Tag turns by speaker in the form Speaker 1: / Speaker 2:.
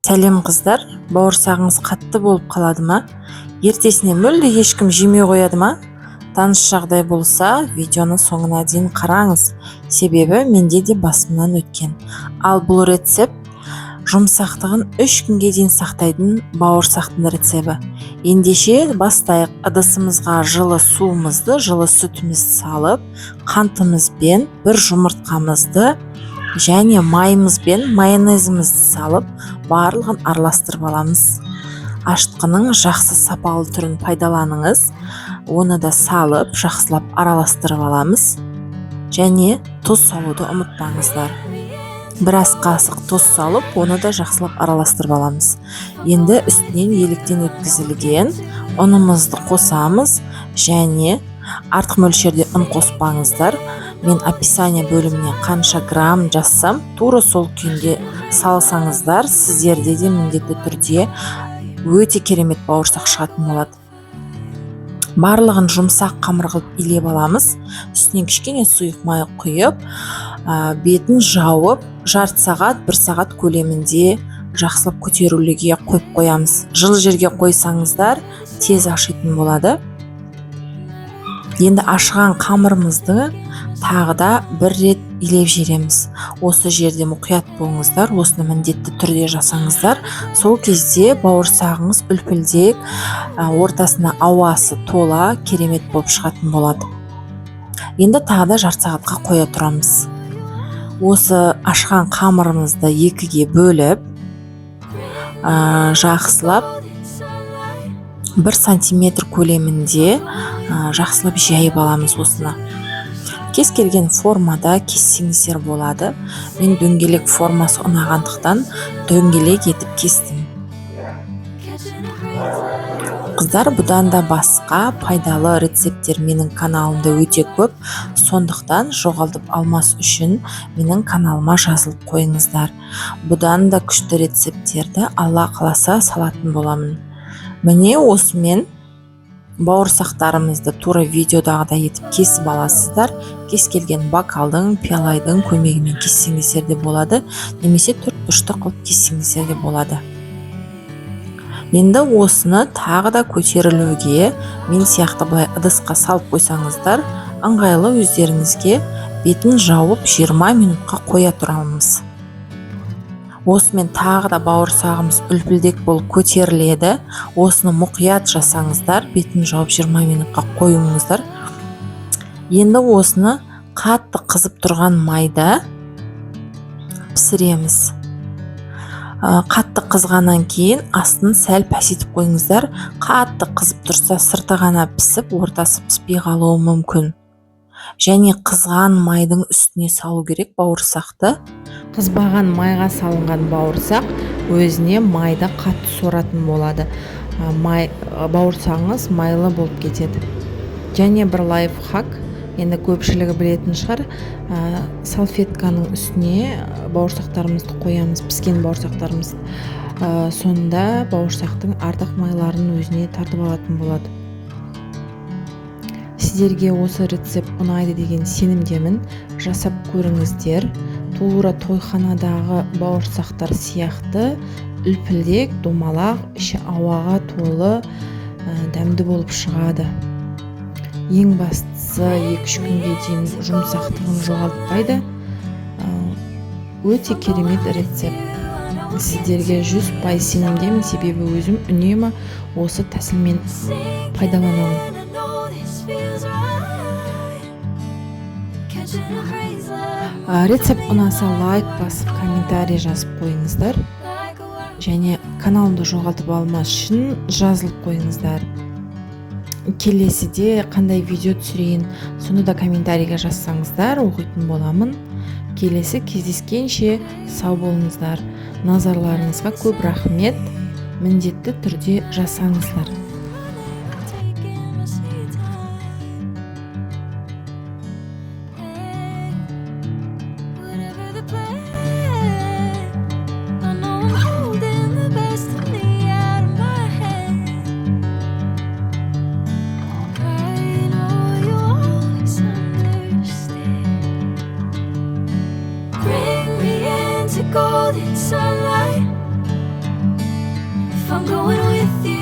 Speaker 1: Сәлем қыздар, бауырсағыңыз қатты болып қалады ма? Ертесіне мүлде ешкім жемей қояды ма? Таныс жағдай болса, видеоны соңына дейін қараңыз. Себебі менде де басымнан өткен. Ал бұл рецепт жұмсақтығын 3 күнге дейін сақтайтын бауырсақтың рецебі. Ендеше бастайық. Ыдысымызға жылы суымызды, жылы сүтімізді салып, қантымызбен бір жұмыртқамызды және майымыз бен майонезімізді салып, барлығын араластырып аламыз. Ашытқының жақсы сапалы түрін пайдаланыңыз. Оны да салып, жақсылап араластырып аламыз. Және тұз салуды ұмытпаңыздар. Бір ас қасық тұз салып, оны да жақсылап араластырып аламыз. Енді үстінен електен өткізілген ұнымызды қосамыз және артық мөлшерде ұн қоспаңыздар. Мен описание бөліміне қанша грамм жазсам, тура сол күйінде салсаңыздар, сіздерде де міндетті түрде өте керемет бауырсақ шығатын болады. Барлығын жұмсақ қамыр қылып илеп аламыз. Үстінен кішкене сұйық май құйып, бетін жауып, жарты сағат, 1 сағат көлемінде жақсылап көтерілуге қойып қоямыз. Жылы жерге қойсаңыздар, тез ашитын болады. Енді ашыған қамырымызды тағы да бір рет илеп жібереміз. Осы жерде мұқият болыңыздар, осыны міндетті түрде жасаңыздар. Сол кезде бауырсағыңыз үлпілдек, ортасына ауасы тола, керемет болып шығатын болады. Енді тағы да жарты сағатқа қоя тұрамыз. Осы ашыған қамырымызды 2-ге бөліп, жақсылап 1 сантиметр көлемінде жақсылап жайып аламыз осыны. Кез келген формада кессеңіздер болады. Мен дөңгелек формасы ұнағандықтан дөңгелек етіп кестім. Қыздар, бұдан да басқа пайдалы рецепттер менің каналымда өте көп. Сондықтан жоғалтып алмас үшін менің каналыма жазылып қойыңыздар. Бұдан да күшті рецепттерді Алла қаласа салатын боламын. Міне осымен бауырсақтарымызды тура видеодағыдай етіп кесіп аласыздар. Кез келген бокалдың, пиалайдың көмегімен кессеңіздер де болады, немесе 4 бұрышты қылып кессеңіздер де болады. Енді осыны тағы да көтерілуге мен сияқты былай ыдысқа салып қойсаңыздар, ыңғайлы өздеріңізге. Бетін жауып 20 минутқа қоя тұрамыз. Осымен тағы да бауырсағымыз үлпілдек болып көтеріледі. Осыны мұқият жасаңыздар, бетін жауып 20 минутқа қойыңыздар. Енді осыны қатты қызып тұрған майда пісіреміз. Қатты қызғаннан кейін астын сәл пәсетіп қойыңыздар. Қатты қызып тұрса сырты ғана пісіп, ортасы піспей қалуы мүмкін. Және қызған майдың үстіне салу керек бауырсақты. Қызбаған майға салынған бауырсақ өзіне майды қатты соратын болады. Бауырсағыңыз майлы болып кетеді. Және бір лайфхак, енді көпшілігі білетін шығар, салфетканың үстіне бауырсақтарымызды қоямыз, піскен бауырсақтарымыз. Сонда бауырсақтың артық майларын өзіне тартып алатын болады. Сіздерге осы рецепт ұнайды деген сенімдемін. Жасап көріңіздер. Тура тойханадағы бауырсақтар сияқты үлпілдек, домалақ, іші ауаға толы, дәмді болып шығады. Ең бастысы 2-3 күнге дейін жұмсақтығын жоғалтпайды. Өте керемет рецепт. Сіздерге 100% сенімдемін, себебі өзім үнемі осы тәсілмен пайдаланамын. Рецепт ұнаса лайк басып, комментарий жазып қойыңыздар. Және каналымды жоғалтып алмас үшін жазылып қойыңыздар. Келесіде қандай видео түсірейін, соны да комментарийге жазсаңыздар, оқитын боламын. Келесі кездескенше сау болыңыздар. Назарларыңызға көп рахмет. Міндетті түрде жасаңыздар.
Speaker 2: Golden sunlight, I'm going with you.